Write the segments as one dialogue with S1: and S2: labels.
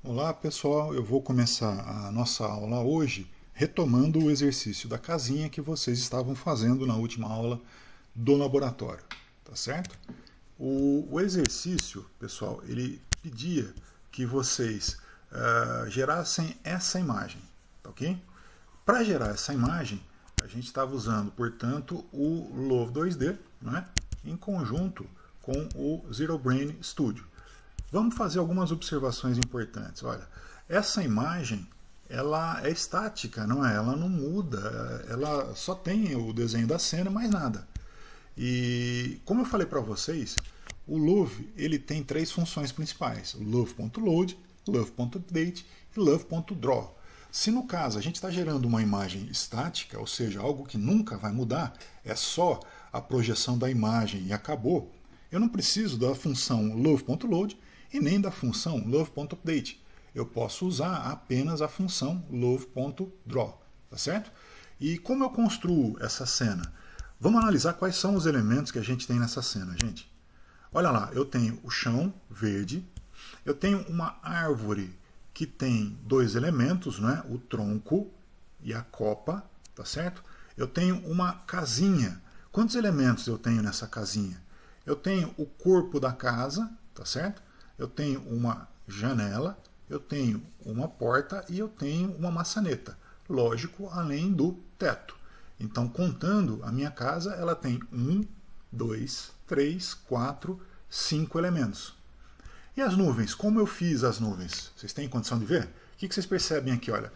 S1: Olá pessoal, eu vou começar a nossa aula hoje retomando o exercício da casinha que vocês estavam fazendo na última aula do laboratório, tá certo? O exercício, pessoal, ele pedia que vocês gerassem essa imagem, tá ok? Para gerar essa imagem, a gente estava usando, portanto, o Love 2D, né, em conjunto com o Zero Brain Studio. Vamos fazer algumas observações importantes. Olha, essa imagem ela é estática, não é? Ela não muda, ela só tem o desenho da cena, mais nada. E como eu falei para vocês, o Love ele tem três funções principais: Love.load, Love.update e Love.draw. Se no caso a gente está gerando uma imagem estática, ou seja, algo que nunca vai mudar, é só a projeção da imagem e acabou, eu não preciso da função Love.load e nem da função Love.update. Eu posso usar apenas a função Love.draw, tá certo? E como eu construo essa cena? Vamos analisar quais são os elementos que a gente tem nessa cena, gente. Olha lá, eu tenho o chão verde, eu tenho uma árvore que tem dois elementos, né? O tronco e a copa, tá certo? Eu tenho uma casinha. Quantos elementos eu tenho nessa casinha? Eu tenho o corpo da casa, tá certo? Eu tenho uma janela, eu tenho uma porta e eu tenho uma maçaneta. Lógico, além do teto. Então, contando, a minha casa ela tem 1, 2, 3, 4, 5 elementos. E as nuvens? Como eu fiz as nuvens? Vocês têm condição de ver? O que vocês percebem aqui? Olha,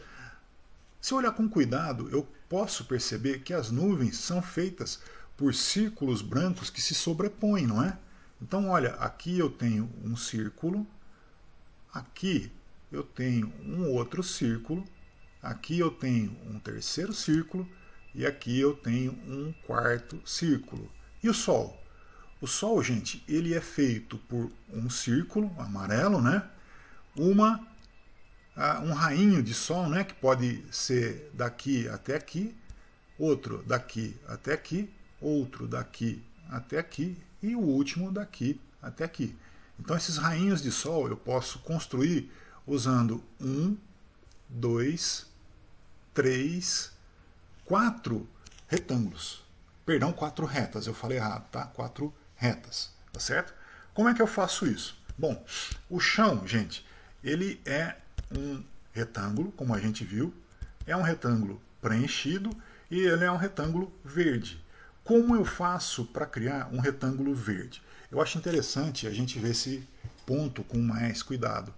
S1: se eu olhar com cuidado, eu posso perceber que as nuvens são feitas por círculos brancos que se sobrepõem, não é? Então, olha, aqui eu tenho um círculo, aqui eu tenho um outro círculo, aqui eu tenho um terceiro círculo e aqui eu tenho um quarto círculo. E o Sol? O Sol, gente, ele é feito por um círculo amarelo, né? Um rainho de Sol, né? Que pode ser daqui até aqui, outro daqui até aqui, outro daqui até aqui e o último daqui até aqui. Então esses rainhos de Sol eu posso construir usando 1, 2, 3, 4 retângulos. Perdão, 4 retas, eu falei errado, tá? 4 retas, tá certo? Como é que eu faço isso? Bom, o chão, gente, ele é um retângulo, como a gente viu, é um retângulo preenchido e ele é um retângulo verde. Como eu faço para criar um retângulo verde? Eu acho interessante a gente ver esse ponto com mais cuidado.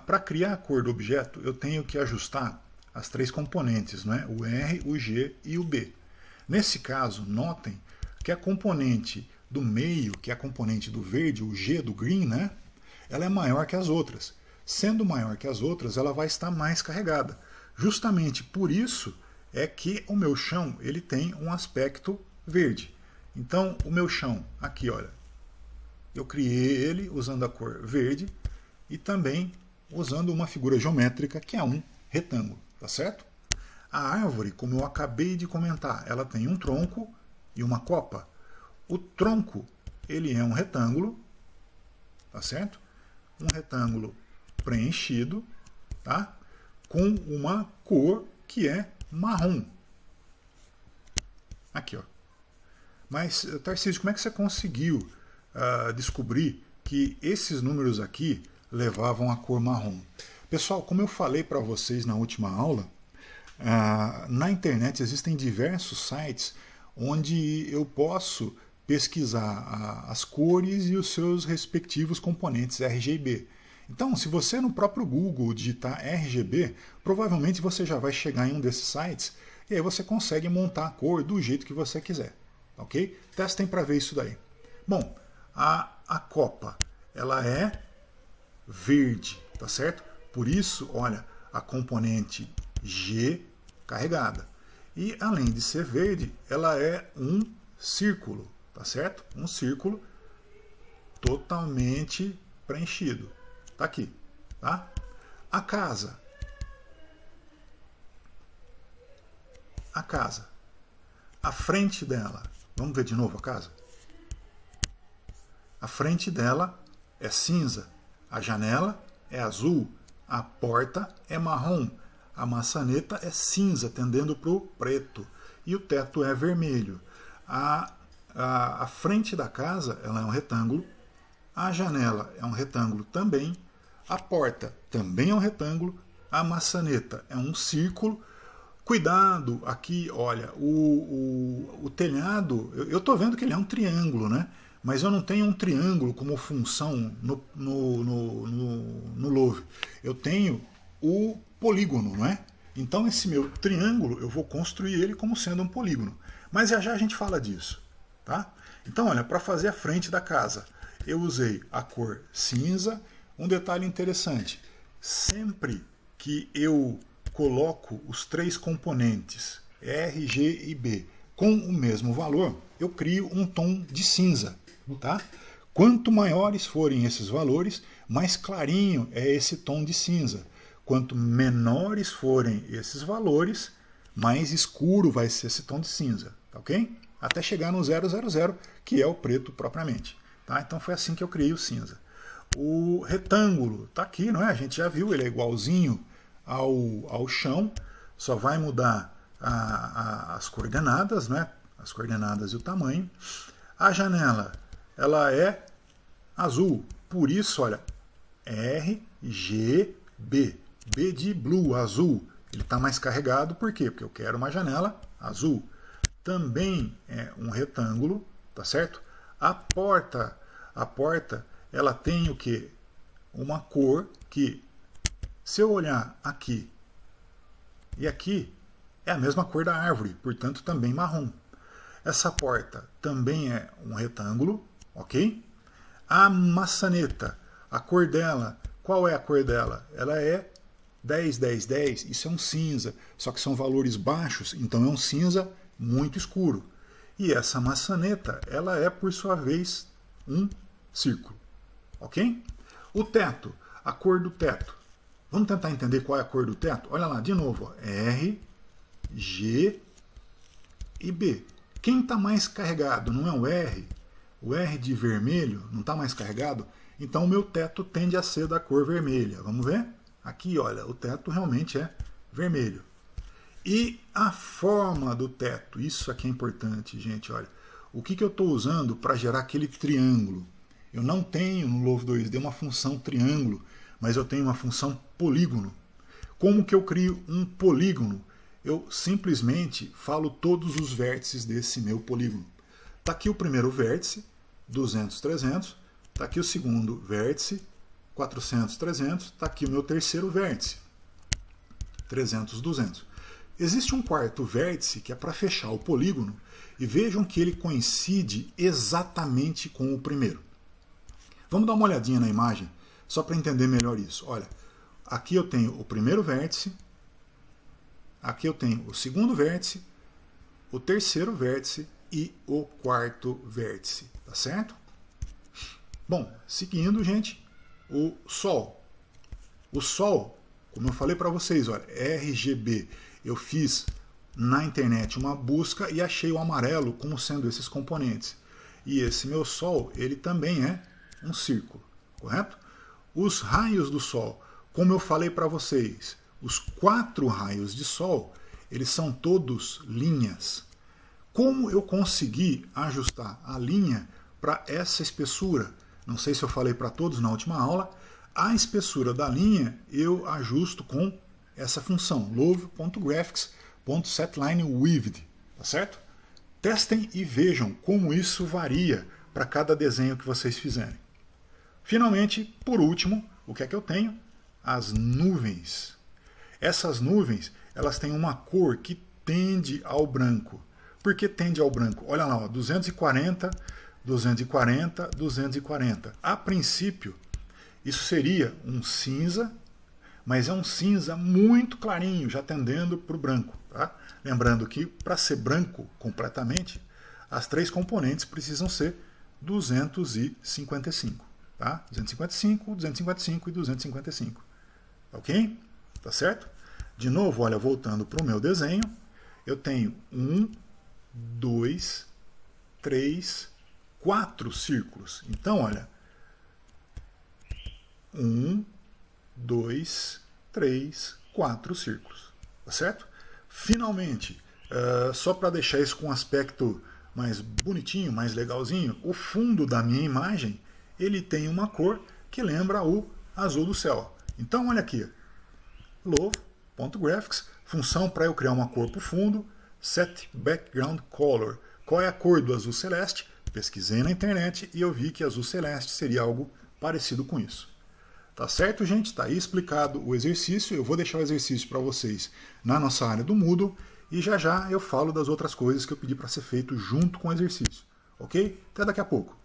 S1: Para criar a cor do objeto, eu tenho que ajustar as três componentes, né? O R, o G e o B. Nesse caso, notem que a componente do meio, que é a componente do verde, o G do green, né? Ela é maior que as outras. Sendo maior que as outras, ela vai estar mais carregada. Justamente por isso é que o meu chão ele tem um aspecto verde. Então, o meu chão, aqui, olha, eu criei ele usando a cor verde e também usando uma figura geométrica que é um retângulo, tá certo? A árvore, como eu acabei de comentar, ela tem um tronco e uma copa. O tronco, ele é um retângulo, tá certo? Um retângulo preenchido, tá? Com uma cor que é marrom. Aqui, ó. Mas, Tarcísio, como é que você conseguiu descobrir que esses números aqui levavam a cor marrom? Pessoal, como eu falei para vocês na última aula, na internet existem diversos sites onde eu posso pesquisar as cores e os seus respectivos componentes RGB. Então, se você no próprio Google digitar RGB, provavelmente você já vai chegar em um desses sites e aí você consegue montar a cor do jeito que você quiser. Ok? Testem para ver isso daí. Bom, a copa, ela é verde, tá certo? Por isso, olha, a componente G carregada. E além de ser verde, ela é um círculo, tá certo? Um círculo totalmente preenchido. Tá aqui, tá? A casa. A casa. A frente dela. Vamos ver de novo a casa? A frente dela é cinza. A janela é azul. A porta é marrom. A maçaneta é cinza, tendendo para o preto. E o teto é vermelho. A frente da casa ela é um retângulo. A janela é um retângulo também. A porta também é um retângulo. A maçaneta é um círculo. Cuidado aqui, olha, o telhado, eu estou vendo que ele é um triângulo, né? Mas eu não tenho um triângulo como função no Love. Eu tenho o polígono, não é? Então esse meu triângulo, eu vou construir ele como sendo um polígono. Mas já já a gente fala disso, tá? Então, olha, para fazer a frente da casa, eu usei a cor cinza. Um detalhe interessante, sempre que eu coloco os três componentes, R, G e B, com o mesmo valor, eu crio um tom de cinza. Tá? Quanto maiores forem esses valores, mais clarinho é esse tom de cinza. Quanto menores forem esses valores, mais escuro vai ser esse tom de cinza. Tá, ok? Até chegar no 000, que é o preto propriamente. Tá? Então foi assim que eu criei o cinza. O retângulo está aqui, não é? A gente já viu, ele é igualzinho ao chão, só vai mudar as coordenadas, né? As coordenadas e o tamanho. A janela, ela é azul, por isso, olha, RGB, B de blue, azul. Ele está mais carregado, por quê? Porque eu quero uma janela azul. Também é um retângulo, tá certo? A porta, ela tem o quê? Uma cor que, se eu olhar aqui e aqui, é a mesma cor da árvore, portanto também marrom. Essa porta também é um retângulo, ok? A maçaneta, a cor dela, qual é a cor dela? Ela é 10, 10, 10, isso é um cinza, só que são valores baixos, então é um cinza muito escuro. E essa maçaneta, ela é, por sua vez, um círculo, ok? O teto, a cor do teto. Vamos tentar entender qual é a cor do teto? Olha lá, de novo, ó. R, G e B. Quem está mais carregado não é o R? O R de vermelho não está mais carregado? Então o meu teto tende a ser da cor vermelha. Vamos ver? Aqui, olha, o teto realmente é vermelho. E a forma do teto, isso aqui é importante, gente, olha. O que eu estou usando para gerar aquele triângulo? Eu não tenho no Love 2D uma função triângulo, mas eu tenho uma função polígono. Como que eu crio um polígono? Eu simplesmente falo todos os vértices desse meu polígono. Está aqui o primeiro vértice, 200, 300. Está aqui o segundo vértice, 400, 300. Está aqui o meu terceiro vértice, 300, 200. Existe um quarto vértice que é para fechar o polígono e vejam que ele coincide exatamente com o primeiro. Vamos dar uma olhadinha na imagem só para entender melhor isso. Olha, aqui eu tenho o primeiro vértice, aqui eu tenho o segundo vértice, o terceiro vértice e o quarto vértice, tá certo? Bom, seguindo, gente, o Sol. O Sol, como eu falei para vocês, olha, RGB. Eu fiz na internet uma busca e achei o amarelo como sendo esses componentes. E esse meu Sol, ele também é um círculo, correto? Os raios do Sol, como eu falei para vocês, os 4 raios de Sol, eles são todos linhas. Como eu consegui ajustar a linha para essa espessura? Não sei se eu falei para todos na última aula. A espessura da linha eu ajusto com essa função, love.graphics.setLineWidth, tá certo? Testem e vejam como isso varia para cada desenho que vocês fizerem. Finalmente, por último, o que é que eu tenho? As nuvens. Essas nuvens, elas têm uma cor que tende ao branco. Por que tende ao branco? Olha lá, ó, 240, 240, 240. A princípio, isso seria um cinza, mas é um cinza muito clarinho, já tendendo para o branco. Tá? Lembrando que, para ser branco completamente, as 3 componentes precisam ser 255. Tá? 255, 255 e 255. Ok? Tá certo? De novo, olha, voltando para o meu desenho, eu tenho 1, 2, 3, 4 círculos. Então, olha, 1, 2, 3, 4 círculos, tá certo? Finalmente, só para deixar isso com um aspecto mais bonitinho, mais legalzinho, o fundo da minha imagem, ele tem uma cor que lembra o azul do céu. Então olha aqui, Love.graphics, função para eu criar uma cor para o fundo, set background color. Qual é a cor do azul celeste? Pesquisei na internet e eu vi que azul celeste seria algo parecido com isso. Tá certo, gente? Está aí explicado o exercício. Eu vou deixar o exercício para vocês na nossa área do Moodle e já já eu falo das outras coisas que eu pedi para ser feito junto com o exercício. Ok? Até daqui a pouco.